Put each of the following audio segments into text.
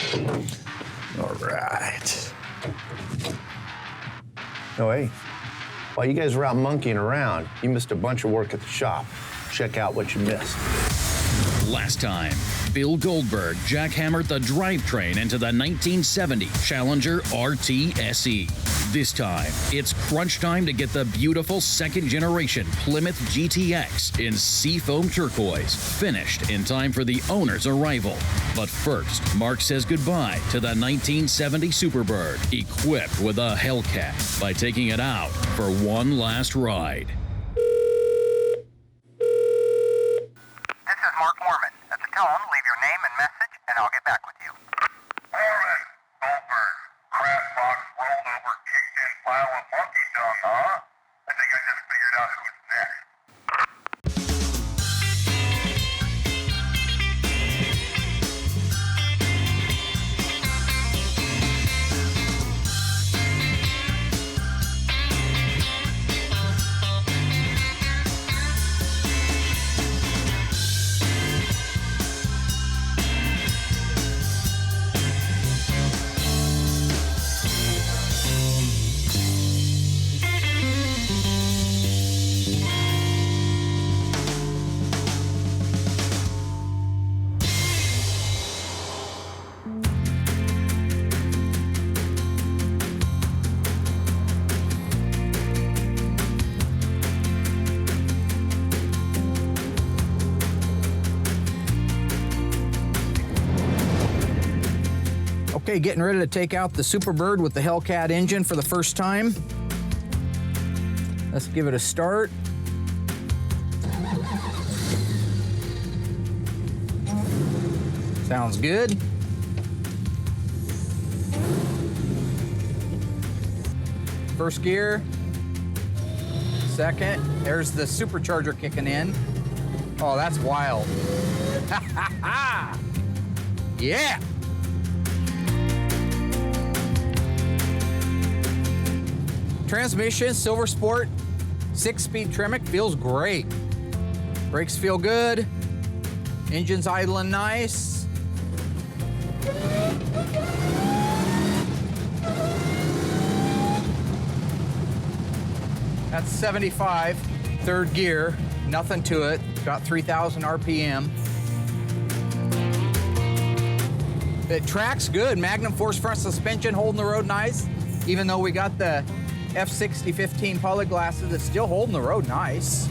All right. Oh, hey, while you guys were out monkeying around, you missed a bunch of work at the shop. Check out what you missed. Last time, Bill Goldberg jackhammered the drivetrain into the 1970 Challenger RT SE. This time, it's crunch time to get the beautiful second-generation Plymouth GTX in seafoam turquoise, finished in time for the owner's arrival. But first, Mark says goodbye to the 1970 Superbird, equipped with a Hellcat, by taking it out for one last ride. Leave your name and message, and I'll get back with you. Morning, Goldberg. Crap box rolled over, kicked in pile of monkey dung, huh? I think I just figured out who's next. Okay, getting ready to take out the Superbird with the Hellcat engine for the first time. Let's give it a start. Sounds good. First gear. Second. There's the supercharger kicking in. Oh, that's wild. Yeah! Transmission, Silver Sport, 6-speed Tremec, feels great. Brakes feel good. Engine's idling nice. That's 75, third gear, nothing to it. Got 3,000 RPM. It tracks good. Magnum Force front suspension holding the road nice. Even though we got the F60 15 polyglasses, it's still holding the road nice.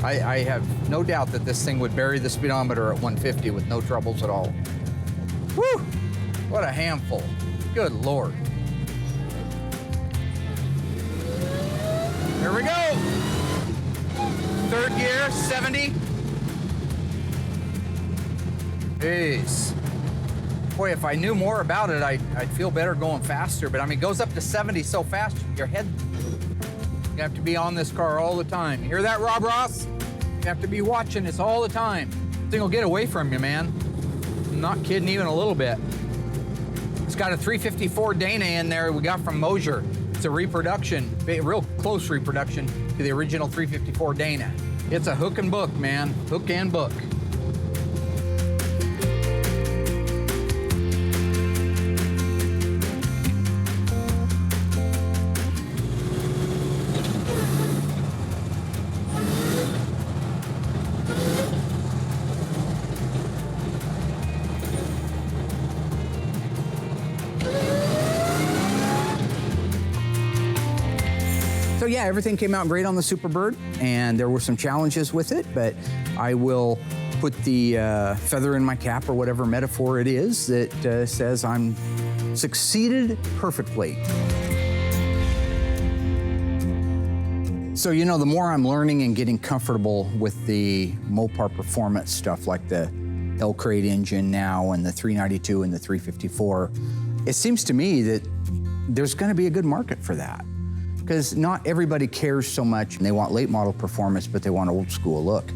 I have no doubt that this thing would bury the speedometer at 150 with no troubles at all. Whew! What a handful. Good Lord. Here we go. Third gear, 70. Jeez. Boy, if I knew more about it, I'd feel better going faster. But I mean, it goes up to 70 so fast, your head, you have to be on this car all the time. You hear that, Rob Ross? You have to be watching this all the time. This thing will get away from you, man. I'm not kidding even a little bit. It's got a 354 Dana in there we got from Mosier. It's a reproduction, a real close reproduction to the original 354 Dana. It's a hook and book, man, hook and book. So yeah, everything came out great on the Superbird, and there were some challenges with it, but I will put the feather in my cap, or whatever metaphor it is, that says I'm succeeded perfectly. So, you know, the more I'm learning and getting comfortable with the Mopar performance stuff, like the L-Crate engine now and the 392 and the 354, it seems to me that there's gonna be a good market for that. Because not everybody cares so much, and they want late model performance, but they want old school look.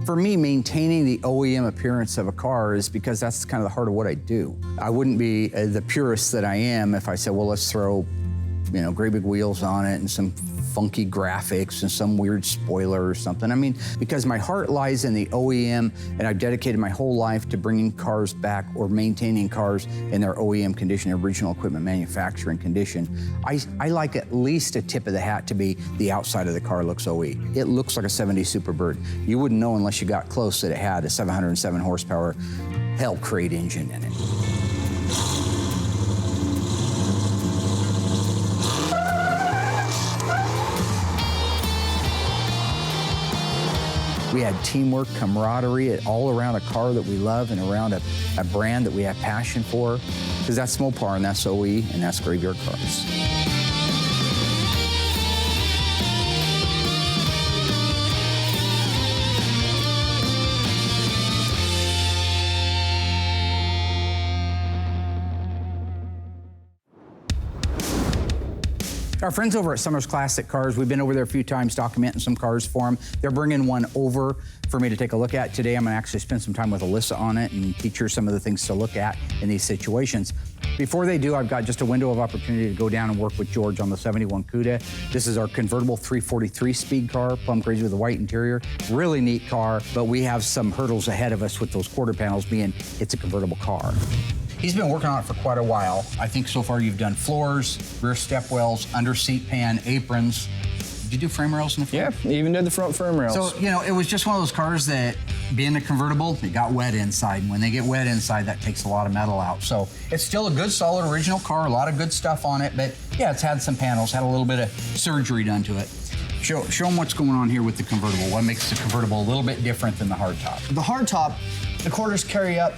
For me, maintaining the OEM appearance of a car is because that's kind of the heart of what I do. I wouldn't be the purist that I am if I said, well, let's throw, you know, great big wheels on it and some funky graphics and some weird spoiler or something. I mean, because my heart lies in the OEM, and I've dedicated my whole life to bringing cars back or maintaining cars in their OEM condition, original equipment manufacturing condition. I like at least a tip of the hat to be the outside of the car looks OE. It looks like a 70 Superbird. You wouldn't know unless you got close that it had a 707 horsepower Hellcat engine in it. We had teamwork, camaraderie all around a car that we love and around a brand that we have passion for, because that's Mopar and that's OE and that's Graveyard Cars. Our friends over at Summers Classic Cars, we've been over there a few times documenting some cars for them. They're bringing one over for me to take a look at today. I'm gonna actually spend some time with Alyssa on it and teach her some of the things to look at in these situations. Before they do, I've got just a window of opportunity to go down and work with George on the 71 Cuda. This is our convertible 343 speed car, plum crazy with a white interior. Really neat car, but we have some hurdles ahead of us with those quarter panels being it's a convertible car. He's been working on it for quite a while. I think so far you've done floors, rear step wells, under seat pan, aprons. Did you do frame rails in the front? Yeah, even did the front frame rails. So, you know, it was just one of those cars that, being a convertible, it got wet inside. And when they get wet inside, that takes a lot of metal out. So it's still a good, solid, original car, a lot of good stuff on it. But yeah, it's had some panels, had a little bit of surgery done to it. Show them what's going on here with the convertible. What makes the convertible a little bit different than the hardtop? The hardtop, the quarters carry up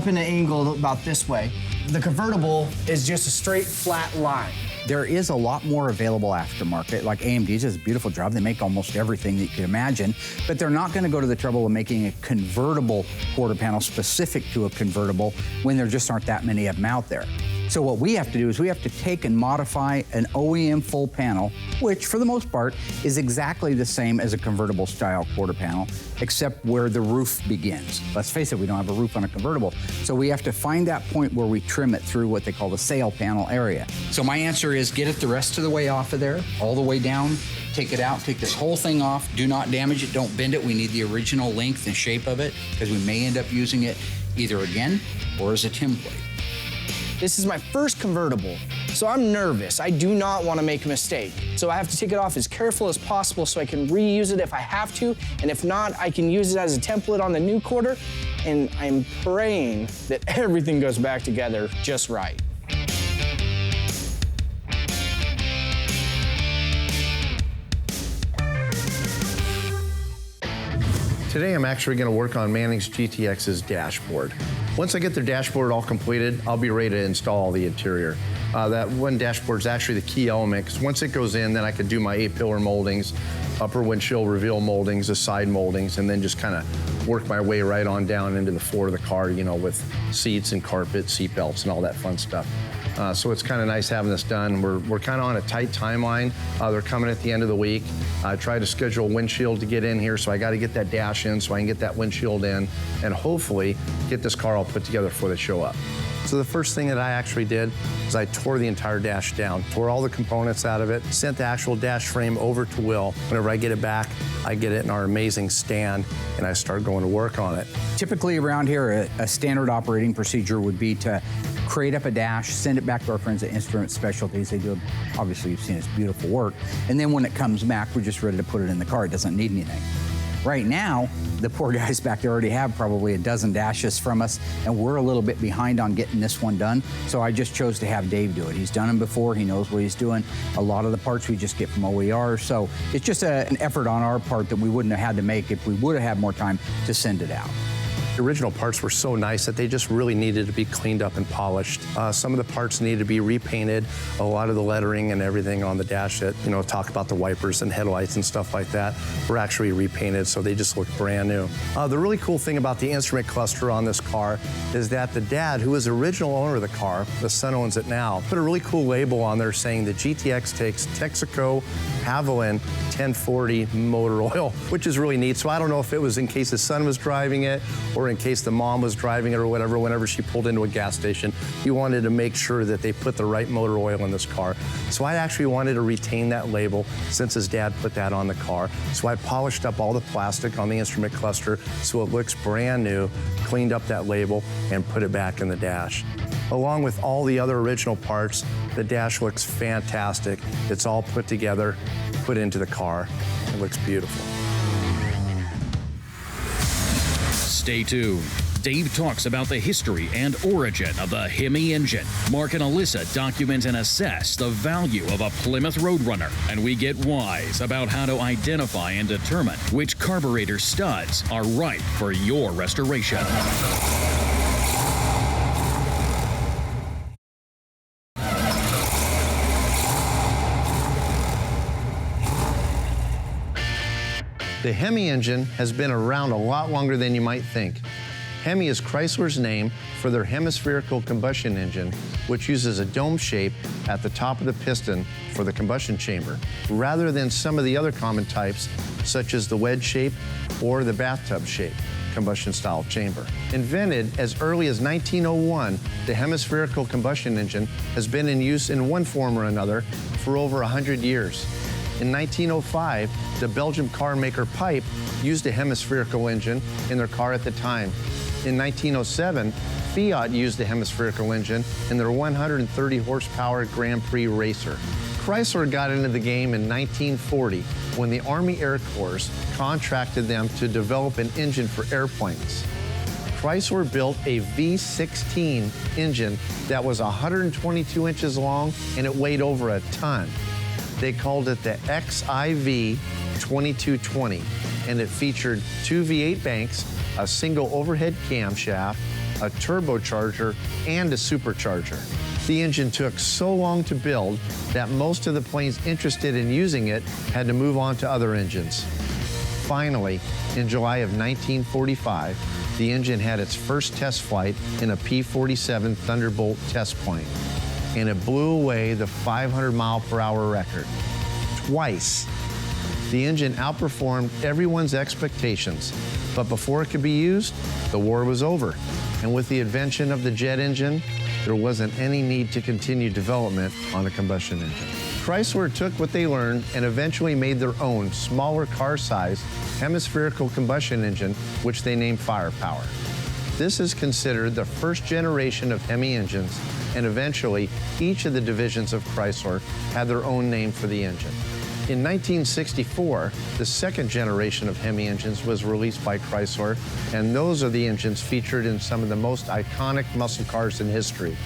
in an angle about this way. The convertible is just a straight, flat line. There is a lot more available aftermarket. Like AMD does a beautiful job. They make almost everything that you can imagine, but they're not gonna go to the trouble of making a convertible quarter panel specific to a convertible when there just aren't that many of them out there. So what we have to do is we have to take and modify an OEM full panel, which for the most part is exactly the same as a convertible style quarter panel, except where the roof begins. Let's face it, we don't have a roof on a convertible. So we have to find that point where we trim it through what they call the sail panel area. So my answer is get it the rest of the way off of there, all the way down, take it out, take this whole thing off, do not damage it, don't bend it. We need the original length and shape of it because we may end up using it either again or as a template. This is my first convertible, so I'm nervous. I do not want to make a mistake. So I have to take it off as careful as possible so I can reuse it if I have to, and if not, I can use it as a template on the new quarter, and I'm praying that everything goes back together just right. Today I'm actually going to work on Manning's GTX's dashboard. Once I get the dashboard all completed, I'll be ready to install the interior. That one dashboard is actually the key element, because once it goes in, then I can do my 8-pillar moldings, upper windshield reveal moldings, the side moldings, and then just kind of work my way right on down into the floor of the car, you know, with seats and carpet, seat belts, and all that fun stuff. So it's kind of nice having this done. We're kind of on a tight timeline. They're coming at the end of the week. I tried to schedule a windshield to get in here, so I got to get that dash in so I can get that windshield in and hopefully get this car all put together before they show up. So the first thing that I actually did is I tore the entire dash down, tore all the components out of it, sent the actual dash frame over to Will. Whenever I get it back, I get it in our amazing stand and I start going to work on it. Typically around here, a standard operating procedure would be to create up a dash, send it back to our friends at Instrument Specialties. They do, obviously you've seen it's beautiful work. And then when it comes back, we're just ready to put it in the car. It doesn't need anything. Right now, the poor guys back there already have probably a dozen dashes from us, and we're a little bit behind on getting this one done. So I just chose to have Dave do it. He's done them before, he knows what he's doing. A lot of the parts we just get from OER, so it's just an effort on our part that we wouldn't have had to make if we would have had more time to send it out. The original parts were so nice that they just really needed to be cleaned up and polished. Some of the parts needed to be repainted. A lot of the lettering and everything on the dash that, talk about the wipers and headlights and stuff like that were actually repainted, so they just look brand new. The really cool thing about the instrument cluster on this car is that the dad, who was the original owner of the car, the son owns it now, put a really cool label on there saying the GTX takes Texaco Haviland 1040 motor oil, which is really neat. So I don't know if it was in case the son was driving it or in case the mom was driving it or whatever. Whenever she pulled into a gas station, he wanted to make sure that they put the right motor oil in this car. So I actually wanted to retain that label since his dad put that on the car. So I polished up all the plastic on the instrument cluster so it looks brand new, cleaned up that label, and put it back in the dash. Along with all the other original parts, the dash looks fantastic. It's all put together, put into the car. It looks beautiful. Stay tuned. Dave talks about the history and origin of the Hemi engine. Mark and Alyssa document and assess the value of a Plymouth Roadrunner, and we get wise about how to identify and determine which carburetor studs are right for your restoration. The Hemi engine has been around a lot longer than you might think. Hemi is Chrysler's name for their hemispherical combustion engine, which uses a dome shape at the top of the piston for the combustion chamber, rather than some of the other common types, such as the wedge shape or the bathtub shape combustion style chamber. Invented as early as 1901, the hemispherical combustion engine has been in use in one form or another for over 100 years. In 1905, the Belgian car maker Pipe used a hemispherical engine in their car at the time. In 1907, Fiat used a hemispherical engine in their 130 horsepower Grand Prix racer. Chrysler got into the game in 1940 when the Army Air Corps contracted them to develop an engine for airplanes. Chrysler built a V16 engine that was 122 inches long and it weighed over a ton. They called it the XIV 2220, and it featured two V8 banks, a single overhead camshaft, a turbocharger, and a supercharger. The engine took so long to build that most of the planes interested in using it had to move on to other engines. Finally, in July of 1945, the engine had its first test flight in a P-47 Thunderbolt test plane, and it blew away the 500-mile-per-hour record. Twice. The engine outperformed everyone's expectations, but before it could be used, the war was over. And with the invention of the jet engine, there wasn't any need to continue development on a combustion engine. Chrysler took what they learned and eventually made their own smaller car-sized hemispherical combustion engine, which they named Firepower. This is considered the first generation of Hemi engines, and eventually each of the divisions of Chrysler had their own name for the engine. In 1964, the second generation of Hemi engines was released by Chrysler, and those are the engines featured in some of the most iconic muscle cars in history.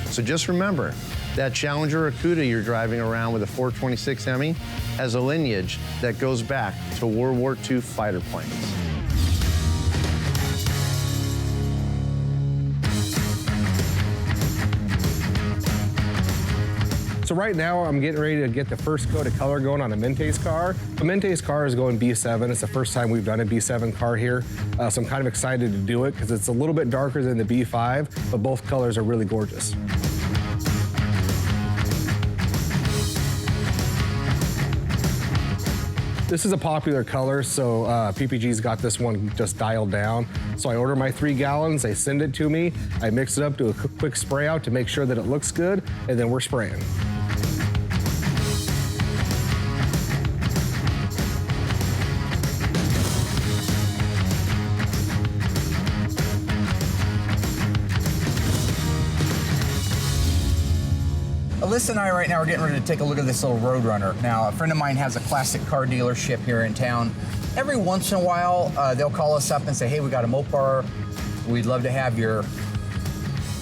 So just remember, that Challenger or Cuda you're driving around with a 426 Hemi has a lineage that goes back to World War II fighter planes. So right now, I'm getting ready to get the first coat of color going on a Mente's car. The Mente's car is going B7. It's the first time we've done a B7 car here. So I'm kind of excited to do it because it's a little bit darker than the B5, but both colors are really gorgeous. This is a popular color, so PPG's got this one just dialed down. So I order my 3 gallons, they send it to me, I mix it up, do a quick spray out to make sure that it looks good, and then we're spraying. Alyssa and I right now are getting ready to take a look at this little Roadrunner. Now, a friend of mine has a classic car dealership here in town. Every once in a while, they'll call us up and say, hey, we got a Mopar. We'd love to have your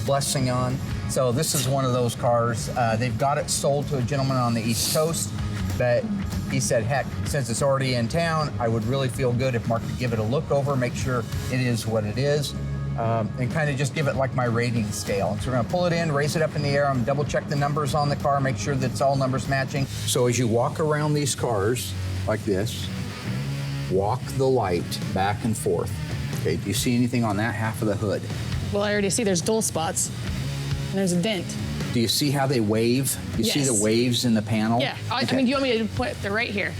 blessing on. So this is one of those cars. They've got it sold to a gentleman on the East Coast, But he said, heck, since it's already in town, I would really feel good if Mark could give it a look over, make sure it is what it is, and kind of just give it like my rating scale. And so we're gonna pull it in, raise it up in the air, I'm gonna double check the numbers on the car, make sure that it's all numbers matching. So as you walk around these cars like this, walk the light back and forth. Okay, do you see anything on that half of the hood? Well, I already see there's dull spots, and there's a dent. Do you see how they wave? You see the waves in the panel? Yeah, I Okay. mean, do you want me to put it right here?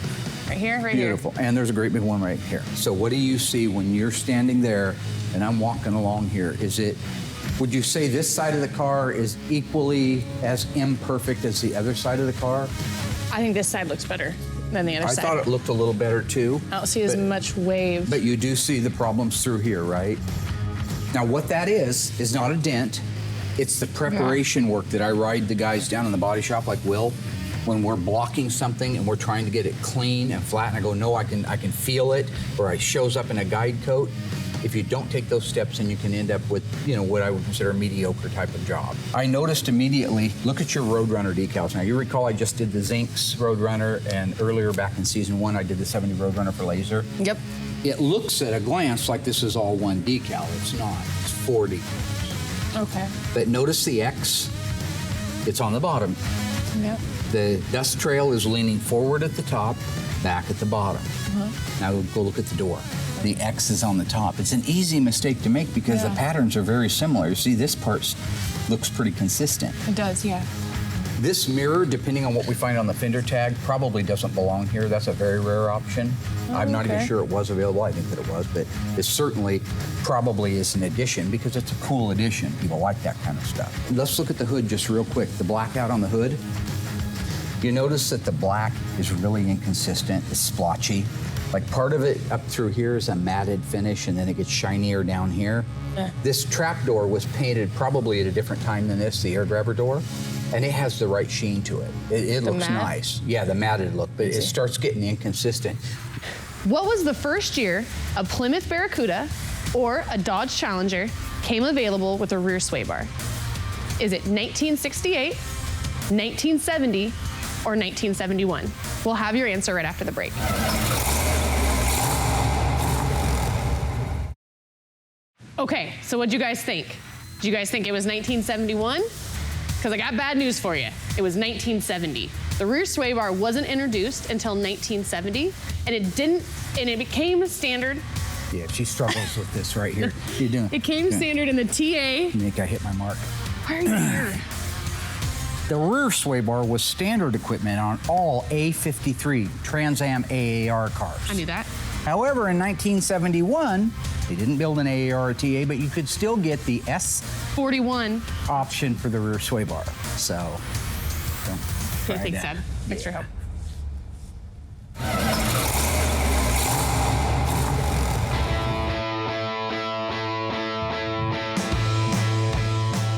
Right here, right Beautiful. And there's a great big one right here. So what do you see when you're standing there and I'm walking along here? Would you say this side of the car is equally as imperfect as the other side of the car? here? I think this side looks better than the other I side. thought it looked a little better too. I don't see as much wave. But you do see the problems through here, right? Now what that is not a dent. It's the preparation work that I ride the guys down in the body shop like Will. When we're blocking something and we're trying to get it clean and flat, and I go, no, I can feel it, or it shows up in a guide coat. If you don't take those steps, then you can end up with, what I would consider a mediocre type of job. I noticed immediately, look at your Roadrunner decals. Now, you recall I just did the Zincs Roadrunner, and earlier back in season 1, I did the 70 Roadrunner for laser. Yep. It looks at a glance like this is all one decal. It's not. It's 4 decals. Okay. But notice the X, it's on the bottom. Yep. The dust trail is leaning forward at the top, back at the bottom. Now go look at the door. The X is on the top. It's an easy mistake to make because the patterns are very similar. You see, this part looks pretty consistent. It does, yeah. This mirror, depending on what we find on the fender tag, probably doesn't belong here. That's a very rare option. I'm not even okay. sure it was available. I think that it was, but it certainly probably is an addition because it's a cool addition. People like that kind of stuff. Let's look at the hood just real quick. The blackout on the hood. You notice that the black is really inconsistent. It's splotchy. Like part of it up through here is a matted finish and then it gets shinier down here. This trap door was painted probably at a different time than this, the air driver door. And it has the right sheen to it. It looks matte? nice. Yeah, the matted look, but it starts getting inconsistent. What was the first year a Plymouth Barracuda or a Dodge Challenger came available with a rear sway bar? Is it 1968, 1970, or 1971? We'll have your answer right after the break. Okay, so what'd you guys think? Did you guys think it was 1971? Because I got bad news for you. It was 1970. The rear sway bar wasn't introduced until 1970, and it became standard. Yeah, she struggles with this right here. What are you doing? It came standard in the TA. I think I hit my mark. Why are you here? The rear sway bar was standard equipment on all A53 Trans Am AAR cars. I knew that. However, in 1971, they didn't build an AAR or TA, but you could still get the S 41. option for the rear sway bar. So, don't Okay, try thanks, that. Dad. Thanks for your help.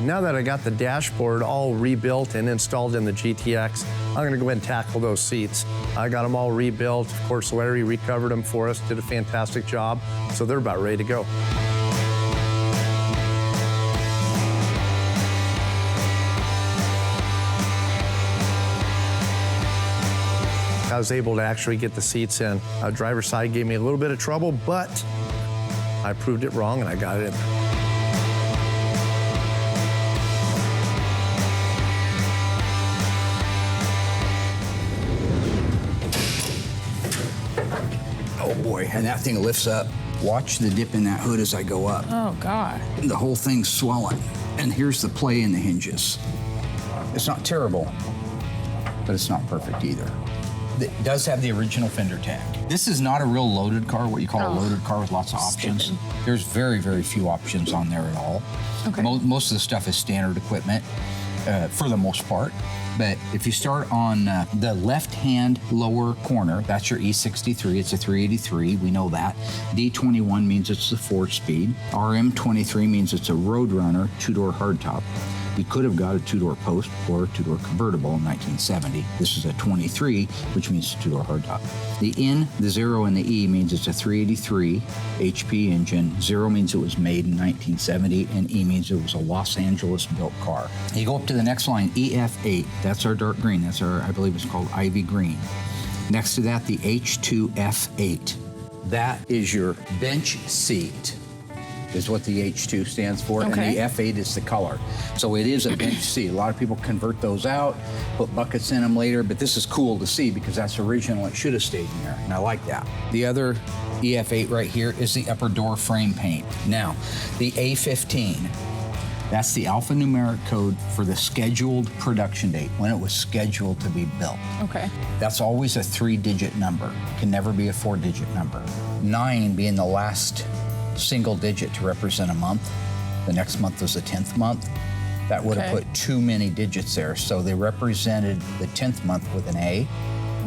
Now that I got the dashboard all rebuilt and installed in the GTX, I'm gonna go ahead and tackle those seats. I got them all rebuilt. Of course, Larry recovered them for us, did a fantastic job, so they're about ready to go. I was able to actually get the seats in. Driver's side gave me a little bit of trouble, but I proved it wrong and I got it in. Oh boy, and that thing lifts up. Watch the dip in that hood as I go up. Oh, God. The whole thing's swelling. And here's the play in the hinges. It's not terrible, but it's not perfect either. It does have the original fender tag. This is not a real loaded car, what you call a loaded car with lots of options. Stupid. There's very, very few options on there at all. Okay. Most of the stuff is standard equipment for the most part. But if you start on the left-hand lower corner, that's your E63. It's a 383. We know that. D21 means it's the 4-speed. RM23 means it's a Roadrunner 2-door hardtop. You could have got a 2-door post or a 2-door convertible in 1970. This is a 23, which means a 2-door hardtop. The N, the 0, and the E means it's a 383 HP engine. 0 means it was made in 1970, and E means it was a Los Angeles built car. You go up to the next line, EF8. That's our dark green. That's our, I believe it's called Ivy Green. Next to that, the H2F8. That is your bench seat, is what the H2 stands for, Okay. and the F8 is the color. So it is a bench seat. A lot of people convert those out, put buckets in them later, but this is cool to see because that's original. It should have stayed in there, and I like that. The other EF8 right here is the upper door frame paint. Now, the A15, that's the alphanumeric code for the scheduled production date, when it was scheduled to be built. Okay. That's always a 3-digit number. It can never be a 4-digit number. 9 being the last single digit to represent a month. The next month was the 10th month. That would have Okay. put too many digits there. So they represented the 10th month with an A,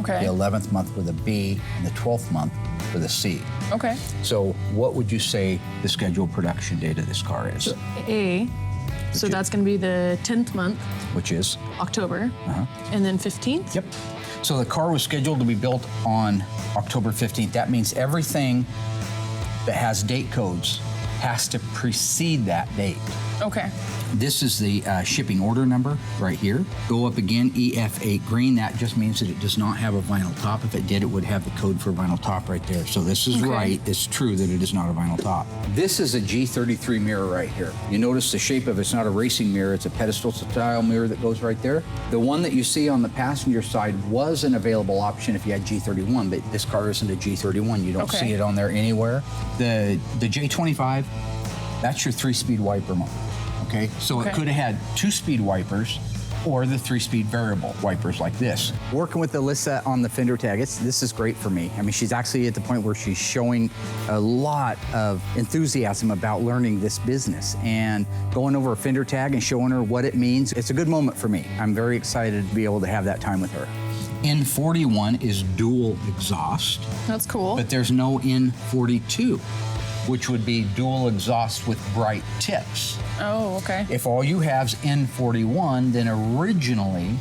Okay. the 11th month with a B, and the 12th month with a C. Okay. So what would you say the scheduled production date of this car is? A. So that's going to be the 10th month, Which is? October, and then 15th? Yep. So the car was scheduled to be built on October 15th. That means everything that has date codes has to precede that date. Okay. This is the shipping order number right here. Go up again, EF8 green. That just means that it does not have a vinyl top. If it did, it would have the code for vinyl top right there. So this is right. It's true that it is not a vinyl top. This is a G33 mirror right here. You notice the shape of it's not a racing mirror. It's a pedestal style mirror that goes right there. The one that you see on the passenger side was an available option if you had G31, but this car isn't a G31. You don't see it on there anywhere. The J25, that's your 3-speed wiper mode. Okay, so it could have had 2-speed wipers or the 3-speed variable wipers like this. Working with Alyssa on the fender tag, this is great for me. I mean, she's actually at the point where she's showing a lot of enthusiasm about learning this business and going over a fender tag and showing her what it means. It's a good moment for me. I'm very excited to be able to have that time with her. N41 is dual exhaust. That's cool. But there's no N42, which would be dual exhaust with bright tips. Oh, okay. If all you have is N41, then originally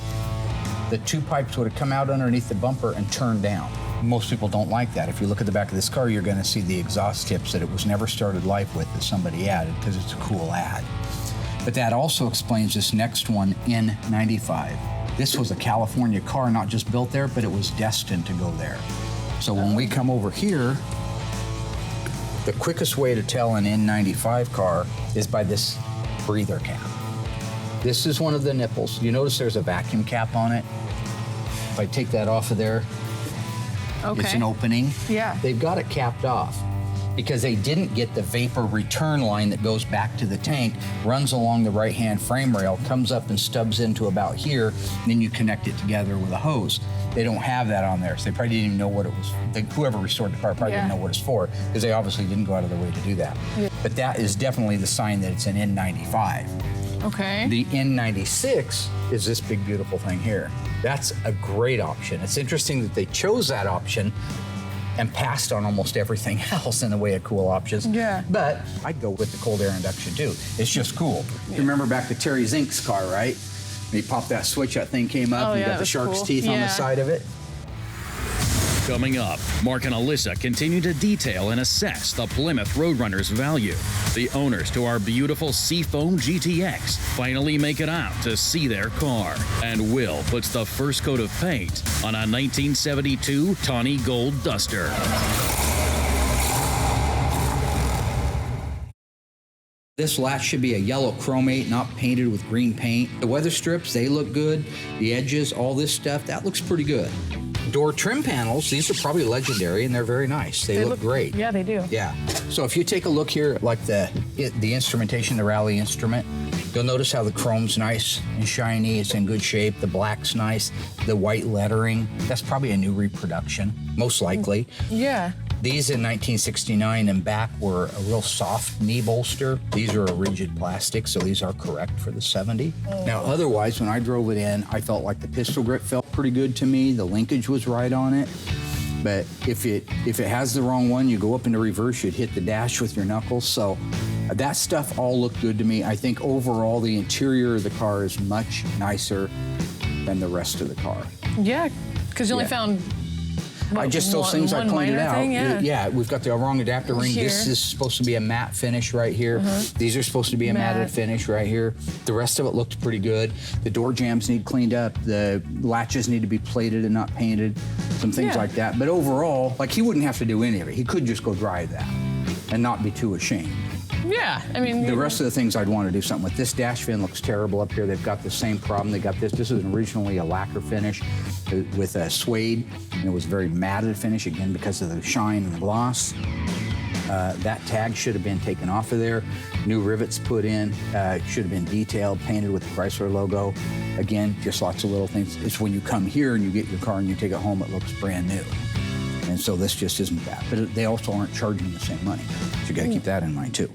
the 2 pipes would have come out underneath the bumper and turned down. Most people don't like that. If you look at the back of this car, you're going to see the exhaust tips that it was never started life with that somebody added because it's a cool ad. But that also explains this next one, N95. This was a California car, not just built there, but it was destined to go there. So when we come over here, the quickest way to tell an N95 car is by this breather cap. This is one of the nipples. You notice there's a vacuum cap on it. If I take that off of there, it's an opening. Yeah. They've got it capped off because they didn't get the vapor return line that goes back to the tank, runs along the right-hand frame rail, comes up and stubs into about here, and then you connect it together with a hose. They don't have that on there, so they probably didn't even know what it was. Whoever restored the car probably didn't know what it's for, because they obviously didn't go out of their way to do that. Yeah. But that is definitely the sign that it's an N95. Okay. The N96 is this big, beautiful thing here. That's a great option. It's interesting that they chose that option and passed on almost everything else in the way of cool options. Yeah. But I'd go with the cold air induction too. It's just cool. You remember back to Terry Zink's car, right? He popped that switch, that thing came up, and you got the shark's teeth on the side of it. Coming up, Mark and Alyssa continue to detail and assess the Plymouth Roadrunner's value. The owners to our beautiful Seafoam GTX finally make it out to see their car. And Will puts the first coat of paint on a 1972 tawny gold Duster. This latch should be a yellow chromate, not painted with green paint. The weather strips, they look good. The edges, all this stuff, that looks pretty good. Door trim panels, these are probably legendary and they're very nice. They look great. Yeah, they do. Yeah. So if you take a look here, like the instrumentation, the rally instrument, you'll notice how the chrome's nice and shiny. It's in good shape. The black's nice. The white lettering, that's probably a new reproduction, most likely. Yeah. These in 1969 and back were a real soft knee bolster. These are a rigid plastic, so these are correct for the 70. Now, otherwise, when I drove it in, I felt like the pistol grip felt pretty good to me. The linkage was right on it. But if it has the wrong one, you go up into reverse, you'd hit the dash with your knuckles. So that stuff all looked good to me. I think overall, the interior of the car is much nicer than the rest of the car. Yeah, because you only found Just those things I one pointed minor out. thing, yeah. We've got the wrong adapter ring. Here. This is supposed to be a matte finish right here. These are supposed to be a matted Matte. finish right here. The rest of it looked pretty good. The door jambs need cleaned up. The latches need to be plated and not painted. Some things Yeah. like that. But overall, like he wouldn't have to do any of it. He could just go drive that and not be too ashamed. Yeah, I mean, The rest of the things I'd want to do something with. This dash fin looks terrible up here. They've got the same problem. They got this. This is originally a lacquer finish with a suede, and it was a very matted finish, again, because of the shine and the gloss. That tag should have been taken off of there. New rivets put in. Should have been detailed, painted with the Chrysler logo. Again, just lots of little things. It's when you come here and you get your car and you take it home, it looks brand new. And so this just isn't that. But they also aren't charging the same money. So you got to keep that in mind, too.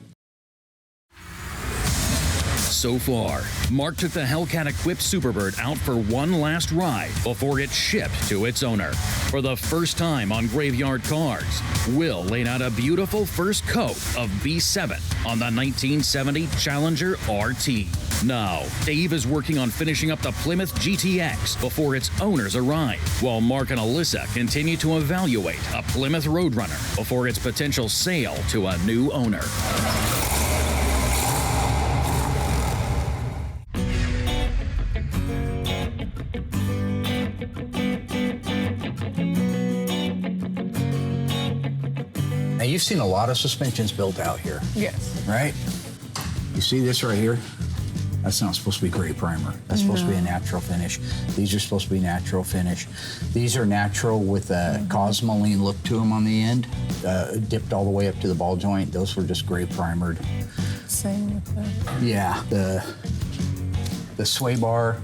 So far, Mark took the Hellcat-equipped Superbird out for one last ride before it's shipped to its owner. For the first time on Graveyard Carz, Will laid out a beautiful first coat of B7 on the 1970 Challenger RT. Now, Dave is working on finishing up the Plymouth GTX before its owners arrive, while Mark and Alyssa continue to evaluate a Plymouth Roadrunner before its potential sale to a new owner. Now, you've seen a lot of suspensions built out here, yes. right? You see this right here? That's not supposed to be gray primer. That's supposed to be a natural finish. These are supposed to be natural finish. These are natural with a cosmoline look to them on the end, dipped all the way up to the ball joint. Those were just gray primered. Same with that. Yeah, the sway bar,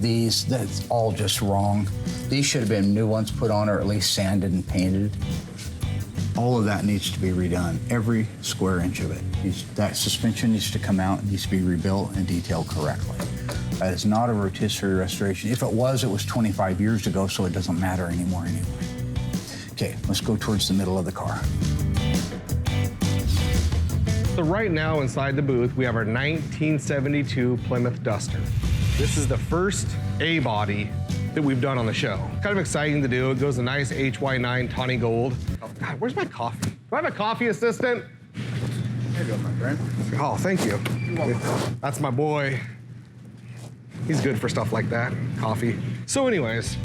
that's all just wrong. These should have been new ones put on, or at least sanded and painted. All of that needs to be redone, every square inch of it. That suspension needs to come out, needs to be rebuilt and detailed correctly. That is not a rotisserie restoration. If it was 25 years ago, so it doesn't matter anymore anyway. Okay, let's go towards the middle of the car. So right now inside the booth, we have our 1972 Plymouth Duster. This is the first A-body that we've done on the show. Kind of exciting to do. It goes a nice HY9 tawny gold. Oh God, where's my coffee? Do I have a coffee assistant? Here you go, my friend. Oh, thank you. That's my boy. He's good for stuff like that, coffee. So anyways,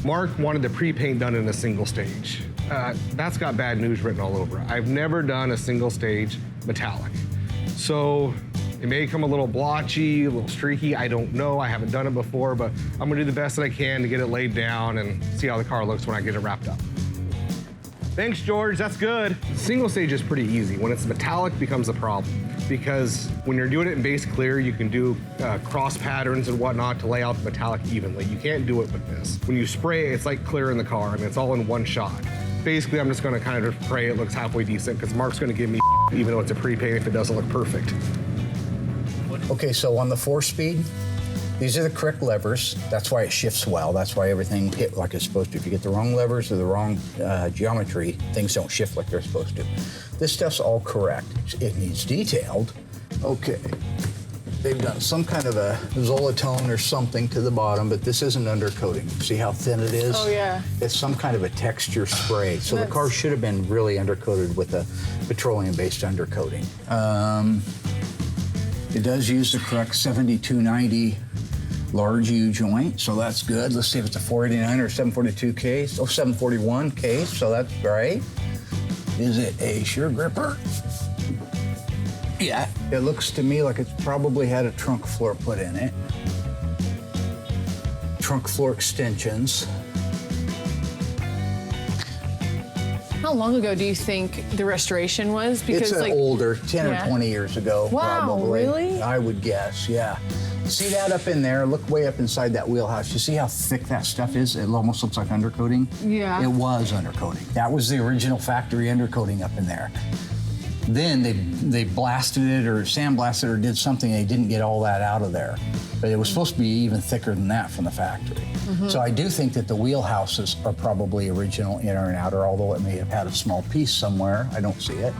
Mark wanted the pre-paint done in a single stage. That's got bad news written all over it. I've never done a single stage metallic. So it may come a little blotchy, a little streaky, I don't know, I haven't done it before, but I'm gonna do the best that I can to get it laid down and see how the car looks when I get it wrapped up. Thanks, George, that's good. Single stage is pretty easy. When it's metallic, becomes a problem, because when you're doing it in base clear, you can do cross patterns and whatnot to lay out the metallic evenly. You can't do it with this. When you spray it, it's like clear in the car, and it's all in one shot. Basically, I'm just gonna kind of pray it looks halfway decent, because Mark's gonna give me even though it's a pre-paint if it doesn't look perfect. Okay, so on the 4-speed, these are the correct levers. That's why it shifts well. That's why everything hit like it's supposed to. If you get the wrong levers or the wrong geometry, things don't shift like they're supposed to. This stuff's all correct. It needs detailed. Okay. They've done some kind of a Zolatone or something to the bottom, but this isn't undercoating. See how thin it is? Oh, yeah. It's some kind of a texture spray. So the car should have been really undercoated with a petroleum-based undercoating. It does use the correct 7290 large U joint, so that's good. Let's see if it's a 489 or 742 case. Oh, 741 case, so that's great. Is it a shear gripper? Yeah, it looks to me like it's probably had a trunk floor put in it. Trunk floor extensions. How long ago do you think the restoration was? Because it's older, 10 or 20 years ago, wow, probably. Really? I would guess, yeah. See that up in there? Look way up inside that wheelhouse. You see how thick that stuff is? It almost looks like undercoating. Yeah. It was undercoating. That was the original factory undercoating up in there. Then they blasted it or sandblasted or did something. They didn't get all that out of there. But it was supposed to be even thicker than that from the factory. So I do think that the wheelhouses are probably original inner and outer, although it may have had a small piece somewhere. I don't see it.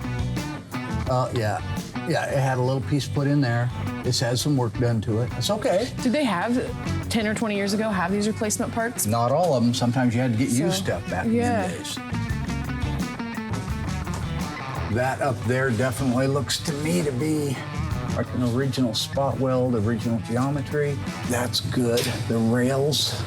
Yeah. Yeah, it had a little piece put in there. It's had some work done to it. It's okay. Did they have 10 or 20 years ago have these replacement parts? Not all of them. Sometimes you had to get used stuff back in the days. That up there definitely looks to me to be like an original spot weld, original geometry. That's good. The rails.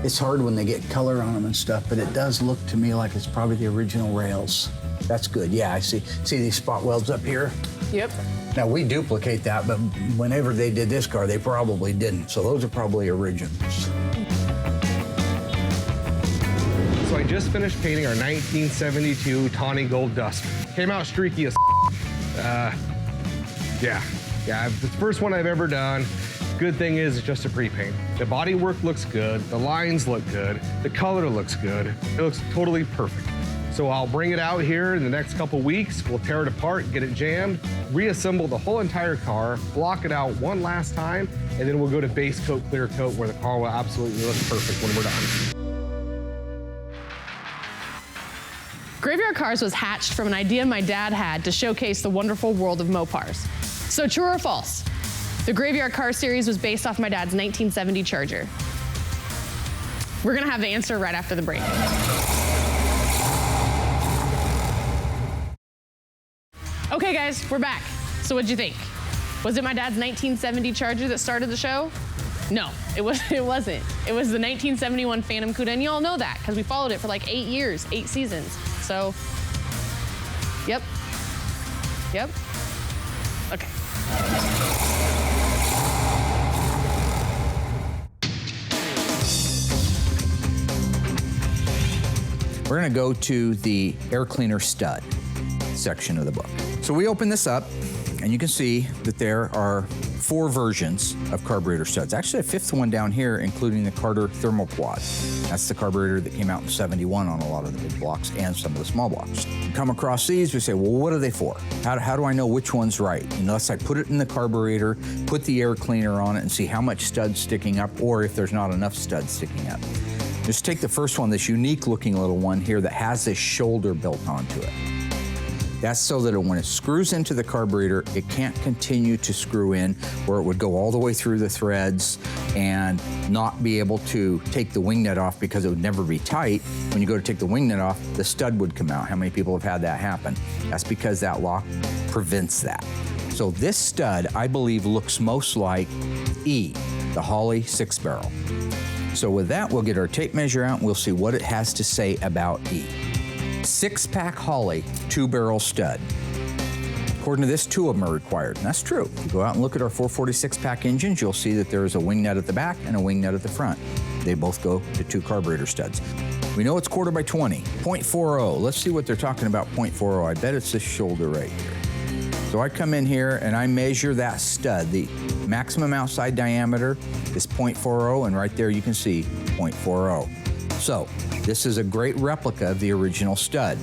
It's hard when they get color on them and stuff, but it does look to me like it's probably the original rails. That's good. Yeah, I see. See these spot welds up here? Yep. Now, we duplicate that, but whenever they did this car, they probably didn't. So those are probably originals. So I just finished painting our 1972 tawny gold Duster. Came out streaky as yeah, it's the first one I've ever done. Good thing is it's just a pre-paint. The body work looks good, the lines look good, the color looks good. It looks totally perfect. So I'll bring it out here in the next couple weeks. We'll tear it apart, get it jammed, reassemble the whole entire car, block it out one last time, and then we'll go to base coat, clear coat, where the car will absolutely look perfect when we're done. Graveyard Carz was hatched from an idea my dad had to showcase the wonderful world of Mopars. So true or false? The Graveyard Carz series was based off my dad's 1970 Charger. We're gonna have the answer right after the break. Okay guys, we're back. So what'd you think? Was it my dad's 1970 Charger that started the show? No, it wasn't. It was the 1971 Phantom Cuda, and you all know that because we followed it for like 8 years, 8 seasons. So, yep. Okay. We're gonna go to the air cleaner stud section of the book. So we open this up, and you can see that there are 4 versions of carburetor studs. Actually, a 5th one down here, including the Carter Thermal Quad. That's the carburetor that came out in '71 on a lot of the big blocks and some of the small blocks. You come across these, we say, well, what are they for? How do I know which one's right? Unless I put it in the carburetor, put the air cleaner on it, and see how much stud's sticking up, or if there's not enough studs sticking up. Just take the first one, this unique looking little one here that has this shoulder built onto it. That's so that when it screws into the carburetor, it can't continue to screw in, or it would go all the way through the threads and not be able to take the wing nut off because it would never be tight. When you go to take the wing nut off, the stud would come out. How many people have had that happen? That's because that lock prevents that. So this stud, I believe, looks most like E, the Holley 6-barrel. So with that, we'll get our tape measure out and we'll see what it has to say about E. 6-pack Holley 2-barrel stud. According to this, 2 of them are required, and that's true. If you go out and look at our 446-pack engines, you'll see that there is a wing nut at the back and a wing nut at the front. They both go to 2 carburetor studs. We know it's 1/4 by 20, 0.40. Let's see what they're talking about 0.40. I bet it's this shoulder right here. So I come in here and I measure that stud. The maximum outside diameter is 0.40, and right there you can see 0.40. So this is a great replica of the original stud.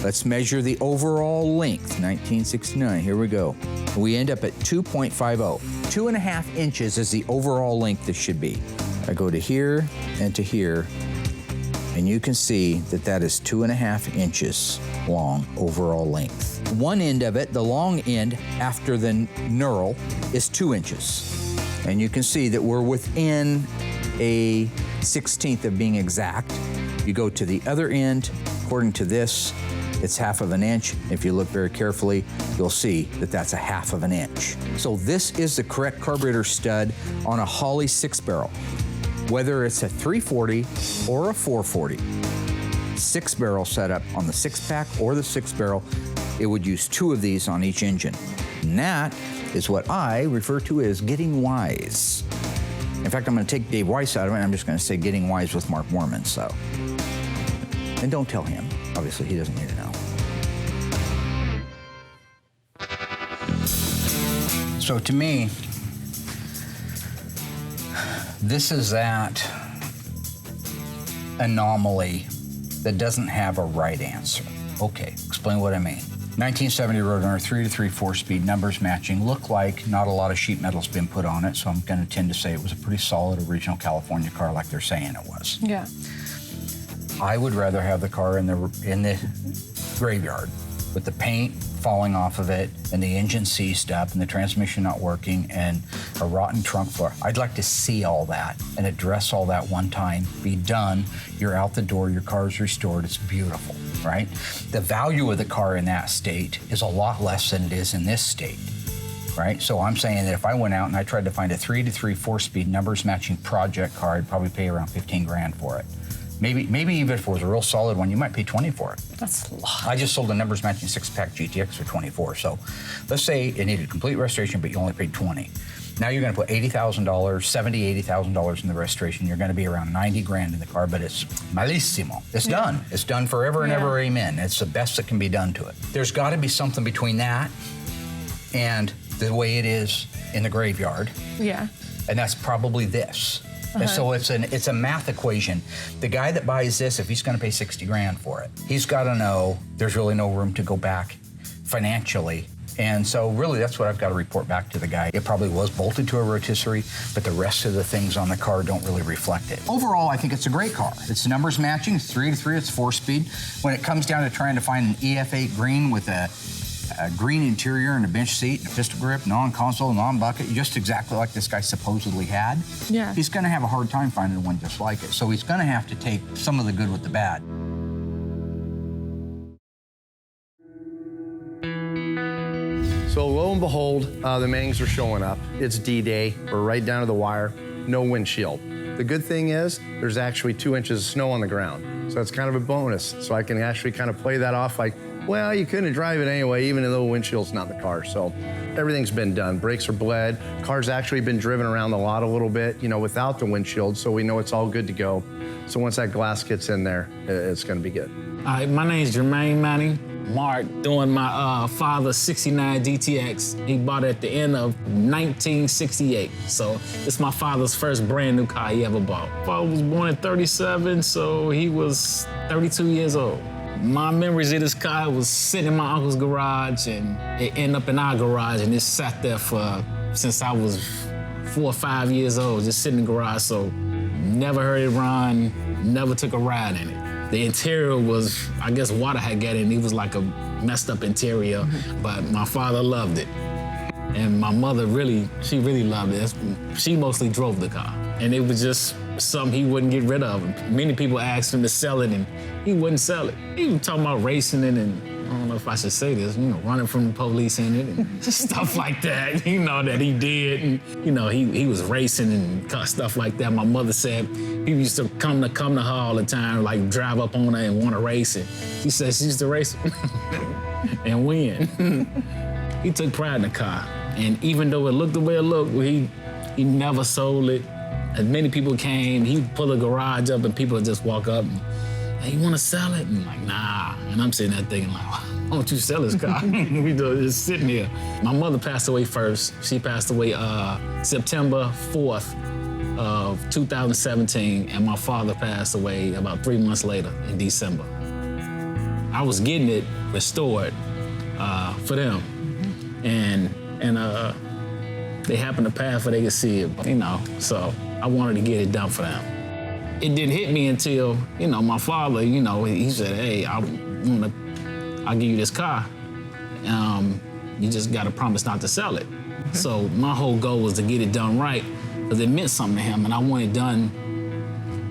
Let's measure the overall length, 1969, here we go. We end up at 2.50. 2.5 inches is the overall length this should be. I go to here and to here, and you can see that that is 2.5 inches long overall length. One end of it, the long end after the knurl, is 2 inches. And you can see that we're within a 1/16 of being exact. You go to the other end, according to this, it's 1/2 inch. If you look very carefully, you'll see that that's 1/2 inch. So this is the correct carburetor stud on a Holley 6-barrel. Whether it's a 340 or a 440, 6-barrel setup on the 6-pack or the 6-barrel, it would use 2 of these on each engine. And that is what I refer to as getting wise. In fact, I'm going to take Dave Weiss out of it, and I'm just going to say getting wise with Mark Worman, so. And don't tell him. Obviously, he doesn't need to know. So to me, this is that anomaly that doesn't have a right answer. Okay, explain what I mean. 1970 Roadrunner 3 to 3 4-speed, numbers matching, look like not a lot of sheet metal's been put on it, so I'm going to tend to say it was a pretty solid original California car like they're saying it was. Yeah. I would rather have the car in the graveyard with the paint falling off of it and the engine seized up and the transmission not working and a rotten trunk floor. I'd like to see all that and address all that one time, be done, you're out the door, your car's restored, it's beautiful, right? The value of the car in that state is a lot less than it is in this state, right? So I'm saying that if I went out and I tried to find a 3-3 4-speed numbers matching project car, I'd probably pay around 15 grand for it. Maybe even if it was a real solid one, you might pay 20 for it. That's a lot. I just sold a numbers matching 6-pack GTX for 24. So let's say it needed complete restoration, but you only paid 20. Now you're gonna put $80,000, $80,000 in the restoration. You're gonna be around 90 grand in the car, but it's malissimo. It's done. It's done forever and ever, amen. It's the best that can be done to it. There's gotta be something between that and the way it is in the graveyard. Yeah. And that's probably this. And so it's a math equation. The guy that buys this, if he's gonna pay 60 grand for it, he's gotta know there's really no room to go back financially. And so really that's what I've got to report back to the guy. It probably was bolted to a rotisserie, but the rest of the things on the car don't really reflect it. Overall, I think it's a great car. It's numbers matching, it's 3-3, it's 4-speed. When it comes down to trying to find an EF8 green with a green interior and a bench seat and a pistol grip, non-console, non-bucket, just exactly like this guy supposedly had. Yeah. He's gonna have a hard time finding one just like it. So he's gonna have to take some of the good with the bad. So lo and behold, the Mangs are showing up. It's D-Day, we're right down to the wire, no windshield. The good thing is there's actually 2 inches of snow on the ground. So that's kind of a bonus. So I can actually kind of play that off like, well, you couldn't drive it anyway, even though the windshield's not in the car. So everything's been done. Brakes are bled. Car's actually been driven around the lot a little bit, you know, without the windshield, so we know it's all good to go. So once that glass gets in there, it's gonna be good. Hi, my name's Jermaine Manning. Mark, doing my father's 69 GTX. He bought it at the end of 1968. So it's my father's first brand new car he ever bought. Father was born in 37, so he was 32 years old. My memories of this car was sitting in my uncle's garage, and it ended up in our garage, and it sat there since I was 4 or 5 years old, just sitting in the garage. So never heard it run, never took a ride in it. The interior was, I guess water had got in. It was like a messed up interior, but my father loved it. And my mother she really loved it. She mostly drove the car. And it was just something he wouldn't get rid of. Many people asked him to sell it and he wouldn't sell it. He was talking about racing it and, I don't know if I should say this, you know, running from the police in it and stuff like that, you know, that he did. And, you know, he was racing and stuff like that. My mother said people used to come to her all the time, like drive up on her and want to race it. She said she used to race it and win. He took pride in the car. And even though it looked the way it looked, he never sold it. As many people came, he'd pull a garage up and people would just walk up and, hey, you want to sell it? And I'm like, nah. And I'm sitting there thinking like, why don't you sell this car? We just sitting here. My mother passed away first. She passed away September 4th of 2017, and my father passed away about 3 months later in December. I was getting it restored for them. And they happened to pass where they could see it, you know, so I wanted to get it done for them. It didn't hit me until, you know, my father, you know, he said, hey, I'll give you this car. You just got to promise not to sell it. So my whole goal was to get it done right, because it meant something to him, and I want it done,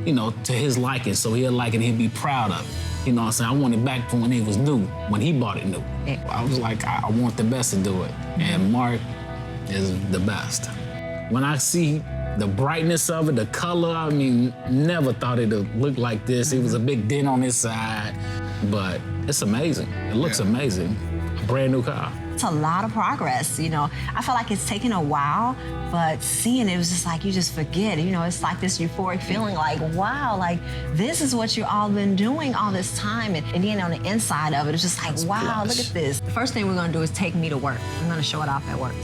you know, to his liking, so he'll like it and he'll be proud of it. You know what I'm saying? I want it back from when it was new, when he bought it new. I was like, I want the best to do it, and Mark is the best. When I see the brightness of it, the color, I mean, never thought it'd look like this. It was a big dent on his side, but it's amazing. It looks amazing. A brand new car. It's a lot of progress, you know. I feel like it's taken a while, but seeing it was just like, you just forget, you know, it's like this euphoric feeling like, wow, like this is what you all been doing all this time. And then on the inside of it, it's just like, wow, look at this. The first thing we're gonna do is take me to work. I'm gonna show it off at work.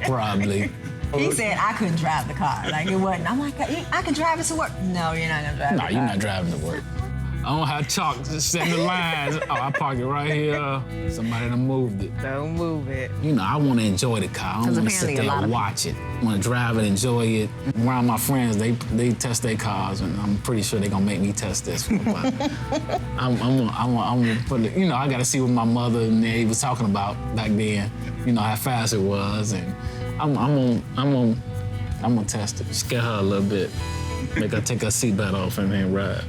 Probably. He said I couldn't drive the car, like it wasn't. I'm like, I can drive it to work. No, you're not gonna drive it. No, you're not driving to work. I don't have chalk, just send the lines. Oh, I park it right here. Somebody done moved it. Don't move it. You know, I want to enjoy the car. I don't want to sit there and watch it. I want to drive it, enjoy it. Around my friends, they test their cars, and I'm pretty sure they're gonna make me test this one. But I'm gonna put it. You know, I got to see what my mother and they was talking about back then. You know how fast it was, and I'm gonna test it. Scare her a little bit. Make her take her seatbelt off and then ride.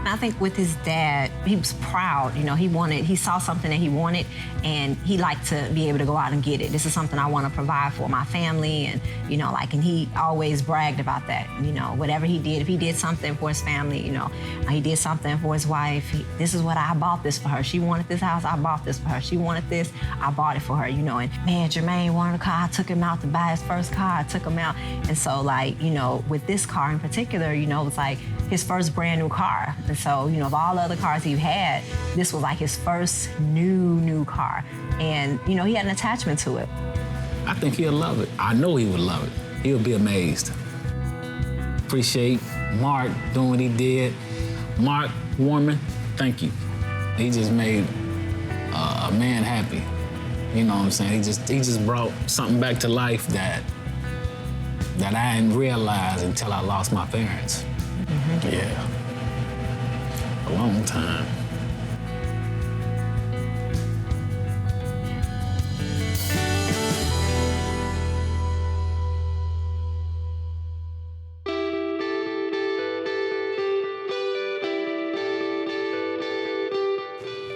I think with his dad, he was proud. You know, he saw something that he wanted, and he liked to be able to go out and get it. This is something I want to provide for my family, and, you know, and he always bragged about that. You know, whatever he did, if he did something for his family, you know, he did something for his wife. This is what I bought this for her. She wanted this house, I bought this for her. She wanted this, I bought it for her, you know. And man, Jermaine wanted a car, I took him out to buy his first car, I took him out. And so, like, you know, with this car in particular, you know, it was like his first brand new car. And so, you know, of all the other cars he had, this was like his first new car. And, you know, he had an attachment to it. I think he'll love it. I know he would love it. He'll be amazed. Appreciate Mark doing what he did. Mark Warman, thank you. He just made a man happy. You know what I'm saying? He just brought something back to life that I didn't realize until I lost my parents. Mm-hmm. Yeah. A long time.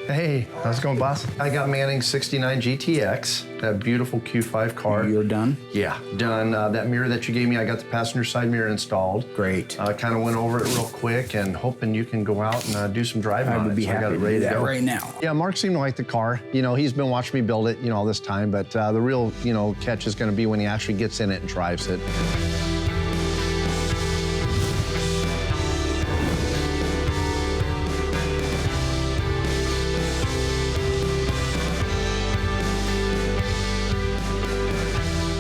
Hey, how's it going, boss? I got Manning's 69 GTX, that beautiful Q5 car. You're done? Yeah, done. That mirror that you gave me, I got the passenger side mirror installed. Great. Kind of went over it real quick and hoping you can go out and do some driving on it. I would be happy to do that right now. Yeah, Mark seemed to like the car. You know, he's been watching me build it, you know, all this time, but the real, you know, catch is going to be when he actually gets in it and drives it.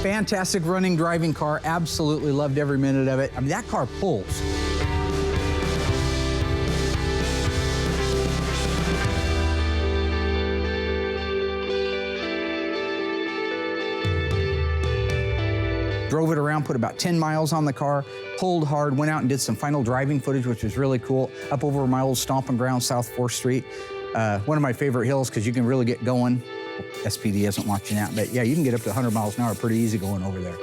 Fantastic running, driving car. Absolutely loved every minute of it. I mean, that car pulls. Drove it around, put about 10 miles on the car, pulled hard, went out and did some final driving footage, which was really cool, up over my old stomping ground, South 4th Street. One of my favorite hills because you can really get going. SPD isn't watching that, but yeah, you can get up to 100 miles an hour pretty easy going over there.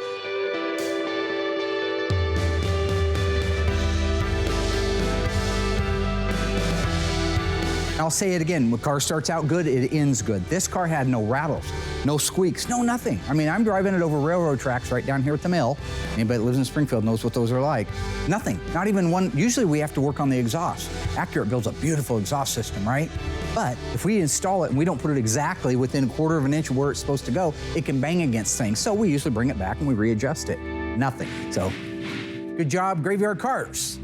I'll say it again, when a car starts out good, it ends good. This car had no rattles, no squeaks, no nothing. I mean, I'm driving it over railroad tracks right down here at the mill. Anybody that lives in Springfield knows what those are like. Nothing, not even one. Usually we have to work on the exhaust. Accurate builds a beautiful exhaust system, right? But if we install it and we don't put it exactly within 1/4 of an inch of where it's supposed to go, it can bang against things. So we usually bring it back and we readjust it. Nothing. So good job, Graveyard Cars.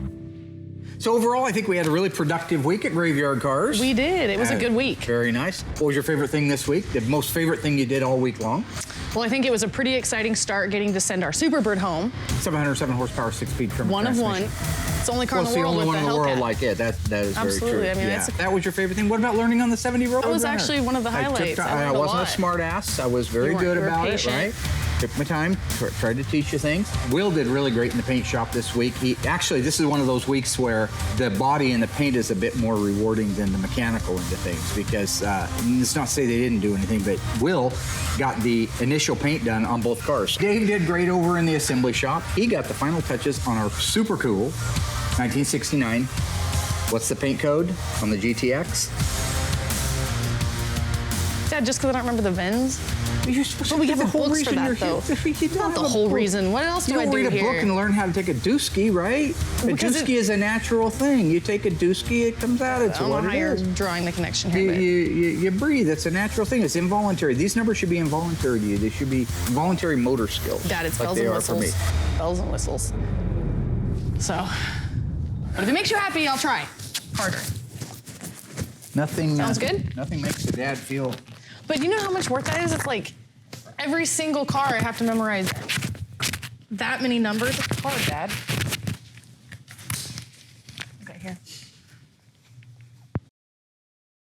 So overall, I think we had a really productive week at Graveyard Cars. We did. It was a good week. Very nice. What was your favorite thing this week? The most favorite thing you did all week long? Well, I think it was a pretty exciting start getting to send our Superbird home. 707 horsepower, 6-speed trim One of one. It's the only car in the world with a Hellcat. It's the only one in the world like it. That is Absolutely. very true. I mean, yeah. That was your favorite thing. What about learning on the 70 road? That was actually one of the highlights. I wasn't a smart ass. I was very good about it, right? Took my time, tried to teach you things. Will did really great in the paint shop this week. Actually, this is one of those weeks where the body and the paint is a bit more rewarding than the mechanical into things because it's not to say they didn't do anything, but Will got the initial paint done on both cars. Dave did great over in the assembly shop. He got the final touches on our super cool 1969. What's the paint code on the GTX? Dad, just because I don't remember the VINs? You're supposed to have the whole books for that, though. Not the whole reason. What else do I do here? You read a book and learn how to take a dooski, right? A dooski is a natural thing. You take a dooski, it comes out. It's what it is. I don't know how you're drawing the connection here. You breathe. It's a natural thing. It's involuntary. These numbers should be involuntary to you. They should be involuntary motor skills. Dad, it's bells and whistles. Bells and whistles. So, but if it makes you happy, I'll try harder. Nothing. Sounds good? Nothing makes a dad feel. But you know how much work that is? It's like every single car I have to memorize that many numbers. It's hard, Dad. Okay, here.